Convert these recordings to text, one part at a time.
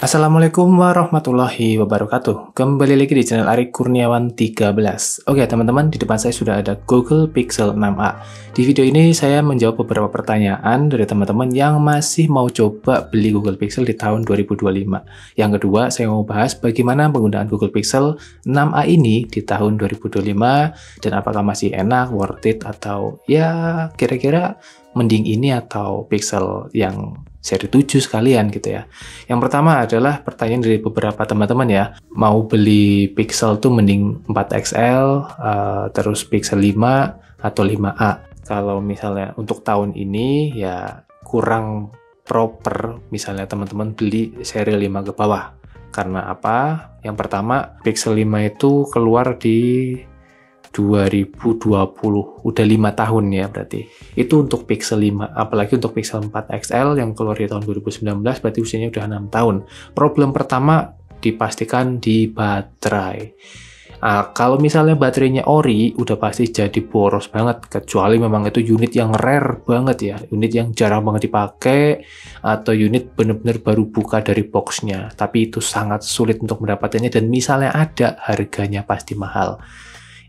Assalamualaikum warahmatullahi wabarakatuh. Kembali lagi di channel Arik Kurniawan 13. Oke teman-teman, di depan saya sudah ada Google Pixel 6a. Di video ini saya menjawab beberapa pertanyaan dari teman-teman yang masih mau coba beli Google Pixel di tahun 2025. Yang kedua, saya mau bahas bagaimana penggunaan Google Pixel 6a ini di tahun 2025 dan apakah masih enak, worth it, atau ya kira-kira mending ini atau Pixel yang seri 7 sekalian gitu ya. Yang pertama adalah pertanyaan dari beberapa teman-teman ya, mau beli Pixel tuh mending 4XL, terus Pixel 5 atau 5a. Kalau misalnya untuk tahun ini ya kurang proper misalnya teman-teman beli seri 5 ke bawah. Karena apa? Yang pertama, Pixel 5 itu keluar di 2020, udah 5 tahun ya berarti. Itu untuk Pixel 5, apalagi untuk Pixel 4 XL yang keluar di tahun 2019, berarti usianya udah 6 tahun. Problem pertama dipastikan di baterai. Kalau misalnya baterainya ori, udah pasti jadi boros banget, kecuali memang itu unit yang rare banget ya, unit yang jarang banget dipakai, atau unit bener-bener baru buka dari boxnya. Tapi itu sangat sulit untuk mendapatkannya, dan misalnya ada, harganya pasti mahal.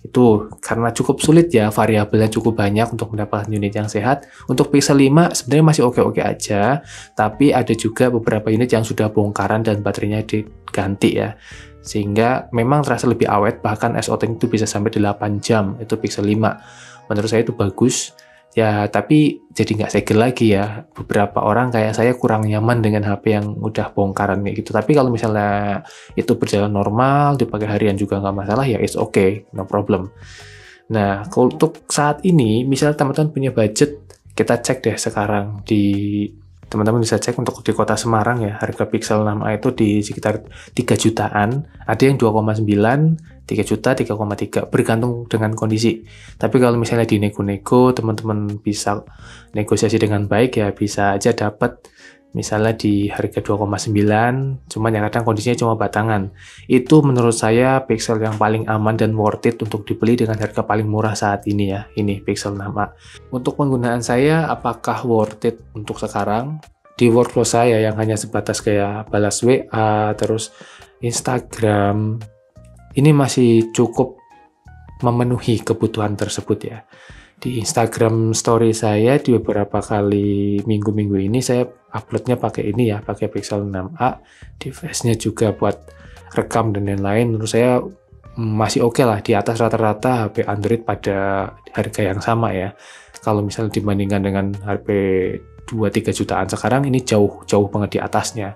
Itu karena cukup sulit ya, variabelnya cukup banyak untuk mendapatkan unit yang sehat. Untuk Pixel 5 sebenarnya masih oke-oke aja, tapi ada juga beberapa unit yang sudah bongkaran dan baterainya diganti ya. Sehingga memang terasa lebih awet, bahkan SOT itu bisa sampai 8 jam, itu Pixel 5. Menurut saya itu bagus. Ya, tapi jadi nggak segel lagi ya. Beberapa orang kayak saya kurang nyaman dengan HP yang udah bongkaran kayak gitu. Tapi kalau misalnya itu berjalan normal, dipakai harian juga nggak masalah, ya it's okay, no problem. Nah, kalau untuk saat ini, misalnya teman-teman punya budget, kita cek deh sekarang teman-teman bisa cek untuk di kota Semarang ya, harga Pixel 6a itu di sekitar 3 jutaan, ada yang 2,9, 3 juta, 3,3, bergantung dengan kondisi. Tapi kalau misalnya di nego-nego, teman-teman bisa negosiasi dengan baik ya, bisa aja dapat misalnya di harga 2,9, cuman yang kadang kondisinya cuma batangan. Itu menurut saya Pixel yang paling aman dan worth it untuk dibeli dengan harga paling murah saat ini ya, ini Pixel 6a. Untuk penggunaan saya, apakah worth it untuk sekarang? Di workflow saya yang hanya sebatas kayak balas WA, terus Instagram, ini masih cukup memenuhi kebutuhan tersebut ya. Di Instagram story saya di beberapa kali minggu-minggu ini saya uploadnya pakai ini ya, pakai Pixel 6a. Device-nya juga buat rekam dan lain-lain. Menurut saya masih oke lah, di atas rata-rata HP Android pada harga yang sama ya. Kalau misalnya dibandingkan dengan HP 2-3 jutaan sekarang, ini jauh banget di atasnya.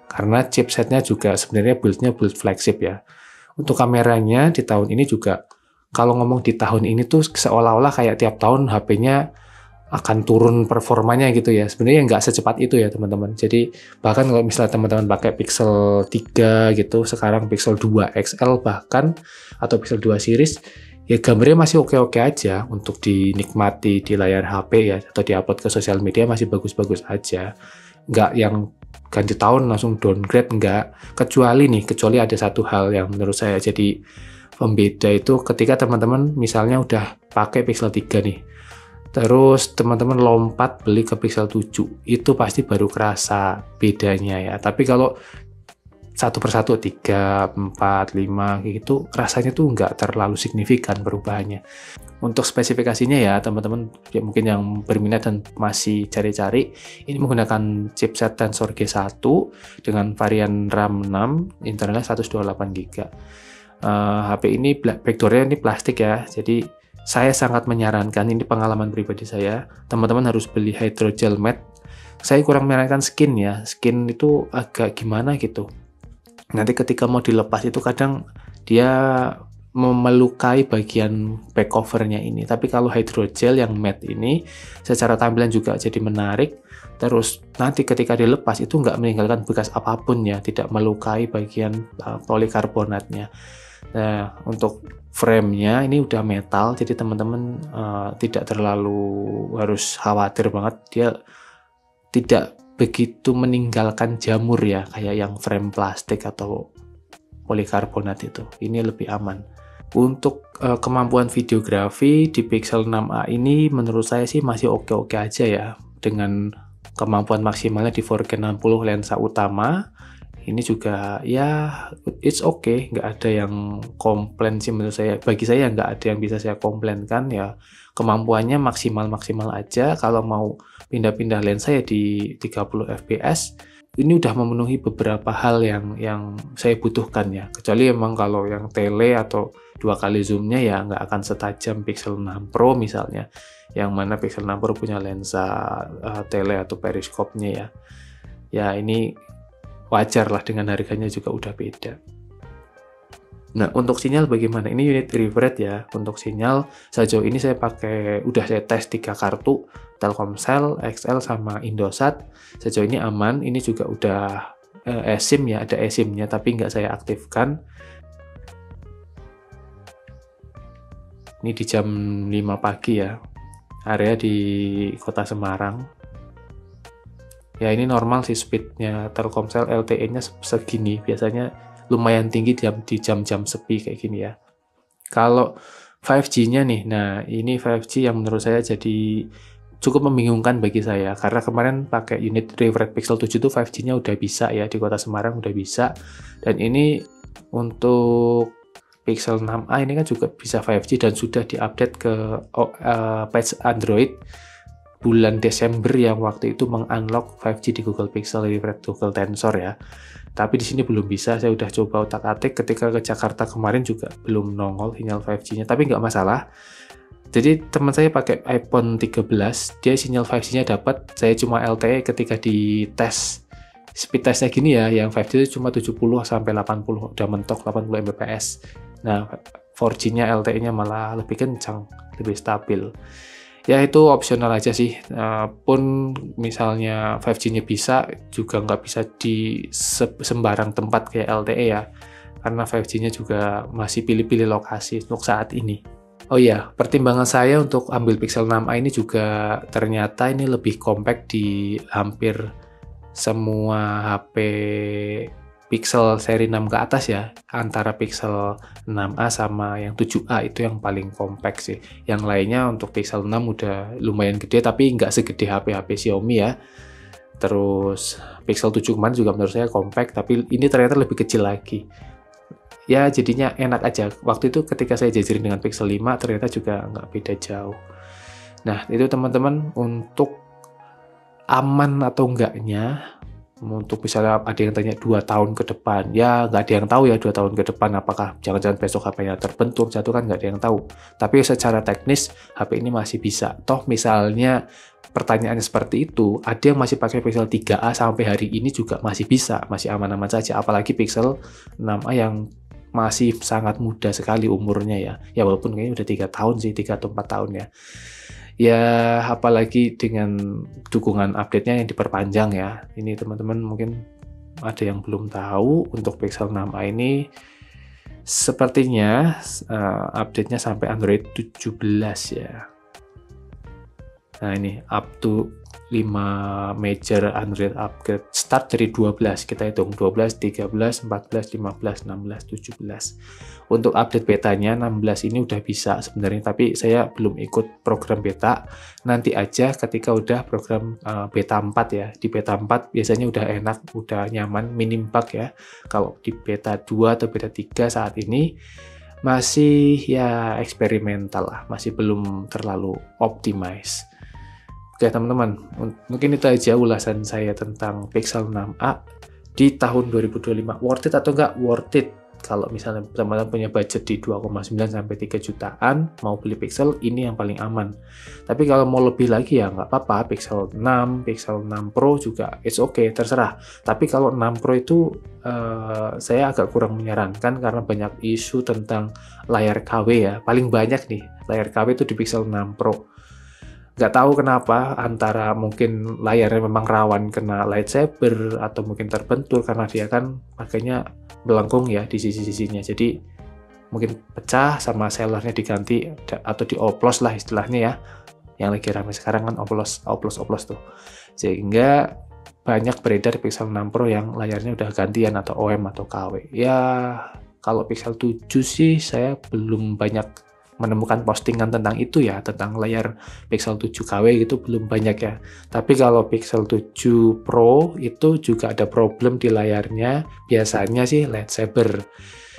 Karena chipsetnya juga sebenarnya build flagship ya. Untuk kameranya di tahun ini juga, kalau ngomong di tahun ini tuh seolah-olah kayak tiap tahun HP-nya akan turun performanya gitu ya. Sebenarnya nggak secepat itu ya teman-teman. Jadi bahkan kalau misalnya teman-teman pakai Pixel 3 gitu, sekarang Pixel 2 XL bahkan, atau Pixel 2 series, ya gambarnya masih oke-oke aja untuk dinikmati di layar HP ya, atau diupload ke sosial media masih bagus-bagus aja. Nggak yang ganti tahun langsung downgrade, nggak. Kecuali ada satu hal yang menurut saya jadi pembeda, itu ketika teman-teman misalnya udah pakai Pixel 3 nih, terus teman-teman lompat beli ke Pixel 7, itu pasti baru kerasa bedanya ya. Tapi kalau satu persatu 3, 4, 5 gitu, rasanya tuh nggak terlalu signifikan perubahannya. Untuk spesifikasinya ya teman-teman ya, mungkin yang berminat dan masih cari-cari, ini menggunakan chipset Tensor G1 dengan varian RAM 6, internalnya 128 GB. HP ini backdoornya ini plastik ya, jadi saya sangat menyarankan, ini pengalaman pribadi saya, teman-teman harus beli hydrogel matte. Saya kurang menyarankan skin ya, skin itu agak gimana gitu. Nanti ketika mau dilepas itu kadang dia melukai bagian back covernya ini. Tapi kalau hydrogel yang matte ini secara tampilan juga jadi menarik. Terus nanti ketika dilepas itu nggak meninggalkan bekas apapun ya, tidak melukai bagian polikarbonatnya. Nah, untuk frame-nya ini udah metal, jadi teman-teman tidak terlalu harus khawatir banget, dia tidak begitu meninggalkan jamur ya, kayak yang frame plastik atau polikarbonat itu. Ini lebih aman. Untuk kemampuan videografi di Pixel 6a ini menurut saya sih masih oke-oke aja ya, dengan kemampuan maksimalnya di 4K 60 lensa utama, Ini juga ya it's okay, nggak ada yang komplain sih menurut saya. Bagi saya nggak ada yang bisa saya komplainkan ya. Kemampuannya maksimal aja. Kalau mau pindah-pindah lensa ya di 30 fps. Ini udah memenuhi beberapa hal yang saya butuhkan ya. Kecuali emang kalau yang tele atau 2 kali zoomnya ya nggak akan setajam Pixel 6 Pro misalnya. Yang mana Pixel 6 Pro punya lensa tele atau periskopnya ya. Ya ini wajar lah, dengan harganya juga udah beda. Nah, untuk sinyal bagaimana? Ini unit refresh ya. Untuk sinyal sejauh ini saya udah saya tes 3 kartu, Telkomsel, XL sama Indosat. Sejauh ini aman. Ini juga udah eSIM ya, ada eSIM-nya tapi nggak saya aktifkan. Ini di jam 5 pagi ya. Area di Kota Semarang. Ya ini normal sih speednya Telkomsel, LTE-nya segini. Biasanya lumayan tinggi di jam-jam sepi kayak gini ya. Kalau 5G-nya nih, nah ini 5G yang menurut saya jadi cukup membingungkan bagi saya. Karena kemarin pakai unit refresh Pixel 7 itu 5G-nya udah bisa ya, di Kota Semarang udah bisa. Dan ini untuk Pixel 6a ini kan juga bisa 5G dan sudah diupdate ke patch Android bulan Desember yang waktu itu mengunlock 5G di Google Pixel Refresh Google Tensor ya. Tapi di sini belum bisa, saya udah coba utak-atik ketika ke Jakarta kemarin juga belum nongol sinyal 5G-nya, tapi nggak masalah. Jadi teman saya pakai iPhone 13, dia sinyal 5G-nya dapat, saya cuma LTE ketika di tes. Speed testnya gini ya, yang 5G itu cuma 70 sampai 80, udah mentok 80 Mbps. Nah, 4G-nya LTE-nya malah lebih kencang, lebih stabil. Ya itu opsional aja sih, pun misalnya 5G-nya bisa, juga nggak bisa di sembarang tempat kayak LTE ya, karena 5G-nya juga masih pilih-pilih lokasi untuk saat ini. Oh iya, pertimbangan saya untuk ambil Pixel 6a ini juga ternyata ini lebih compact di hampir semua HP Pixel seri 6 ke atas ya, antara Pixel 6a sama yang 7a itu yang paling compact sih. Yang lainnya untuk Pixel 6 udah lumayan gede, tapi nggak segede HP-HP Xiaomi ya. Terus Pixel 7 kemarin juga menurut saya compact, tapi ini ternyata lebih kecil lagi. Ya jadinya enak aja. Waktu itu ketika saya jajarin dengan Pixel 5 ternyata juga nggak beda jauh. Nah itu teman-teman untuk aman atau enggaknya. Untuk misalnya ada yang tanya 2 tahun ke depan, ya nggak ada yang tahu ya 2 tahun ke depan apakah jangan-jangan besok HP-nya terbentur, jatuh kan nggak ada yang tahu. Tapi secara teknis HP ini masih bisa. Toh misalnya pertanyaannya seperti itu, ada yang masih pakai Pixel 3a sampai hari ini juga masih bisa, masih aman-aman saja. Apalagi Pixel 6a yang masih sangat muda sekali umurnya ya. Ya walaupun kayaknya udah 3 tahun sih, 3 atau 4 tahun ya. Ya apalagi dengan dukungan update-nya yang diperpanjang ya. Ini teman-teman mungkin ada yang belum tahu, untuk Pixel 6a ini sepertinya update-nya sampai Android 17 ya. Nah ini up to 5 major Android upgrade, start dari 12, kita hitung 12, 13, 14, 15, 16, 17. Untuk update betanya 16 ini udah bisa sebenarnya, tapi saya belum ikut program beta. Nanti aja ketika udah program beta 4 ya. Di beta 4 biasanya udah enak, udah nyaman, minim bug ya. Kalau di beta 2 atau beta 3 saat ini masih ya eksperimental lah, masih belum terlalu optimize. Oke teman-teman, mungkin itu aja ulasan saya tentang Pixel 6a di tahun 2025. Worth it atau nggak? Worth it. Kalau misalnya teman-teman punya budget di 2,9 sampai 3 jutaan, mau beli Pixel, ini yang paling aman. Tapi kalau mau lebih lagi ya nggak apa-apa, Pixel 6, Pixel 6 Pro juga it's okay, terserah. Tapi kalau 6 Pro itu saya agak kurang menyarankan karena banyak isu tentang layar KW ya. Paling banyak nih, layar KW itu di Pixel 6 Pro. Nggak tahu kenapa, antara mungkin layarnya memang rawan kena lightsaber atau mungkin terbentur karena dia kan pakainya melengkung ya di sisi-sisinya, jadi mungkin pecah sama sellernya diganti atau dioplos lah istilahnya ya, yang lagi ramai sekarang kan oplos tuh, sehingga banyak beredar Pixel 6 Pro yang layarnya udah gantian atau OM atau KW ya. Kalau Pixel 7 sih saya belum banyak menemukan postingan tentang itu ya, tentang layar Pixel 7 KW gitu belum banyak ya. Tapi kalau Pixel 7 Pro itu juga ada problem di layarnya, biasanya sih lightsaber.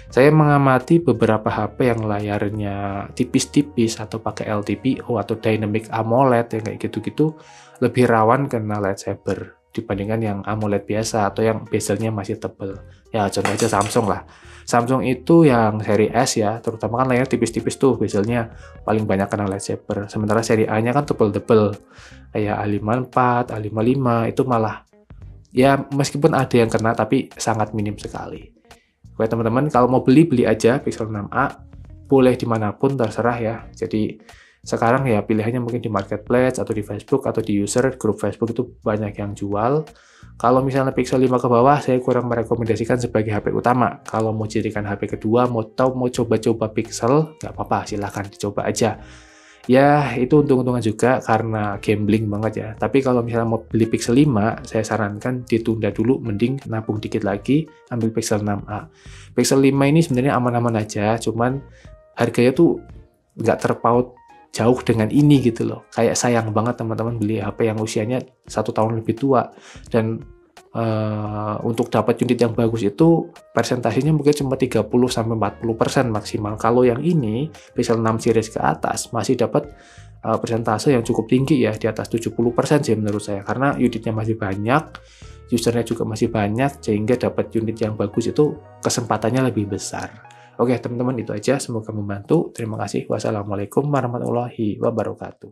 Saya mengamati beberapa HP yang layarnya tipis-tipis atau pakai LTPO atau Dynamic AMOLED yang kayak gitu-gitu lebih rawan kena lightsaber dibandingkan yang AMOLED biasa atau yang bezelnya masih tebal. Ya contoh aja Samsung lah. Samsung itu yang seri S ya, terutama kan layar tipis-tipis tuh, bezelnya paling banyak kena lightsaber. Sementara seri A-nya kan tebel-tebel, kayak A54, A55 itu malah ya meskipun ada yang kena tapi sangat minim sekali. Oke teman-teman, kalau mau beli aja Pixel 6a, boleh dimanapun terserah ya. Jadi sekarang ya pilihannya mungkin di marketplace atau di Facebook atau di user grup Facebook itu banyak yang jual. Kalau misalnya Pixel 5 ke bawah, saya kurang merekomendasikan sebagai HP utama. Kalau mau jadikan HP kedua, mau coba-coba Pixel, nggak apa-apa, silahkan dicoba aja. Ya, itu untung-untungan juga karena gambling banget ya. Tapi kalau misalnya mau beli Pixel 5, saya sarankan ditunda dulu, mending nabung dikit lagi, ambil Pixel 6a. Pixel 5 ini sebenarnya aman-aman aja, cuman harganya tuh nggak terpaut jauh dengan ini gitu loh. Kayak sayang banget teman-teman beli HP yang usianya 1 tahun lebih tua, dan untuk dapat unit yang bagus itu persentasenya mungkin cuma 30-40% maksimal. Kalau yang ini Pixel 6 series ke atas masih dapat persentase yang cukup tinggi ya, di atas 70% sih menurut saya, karena unitnya masih banyak, usernya juga masih banyak, sehingga dapat unit yang bagus itu kesempatannya lebih besar. Oke teman-teman, itu aja, semoga membantu. Terima kasih. Wassalamualaikum warahmatullahi wabarakatuh.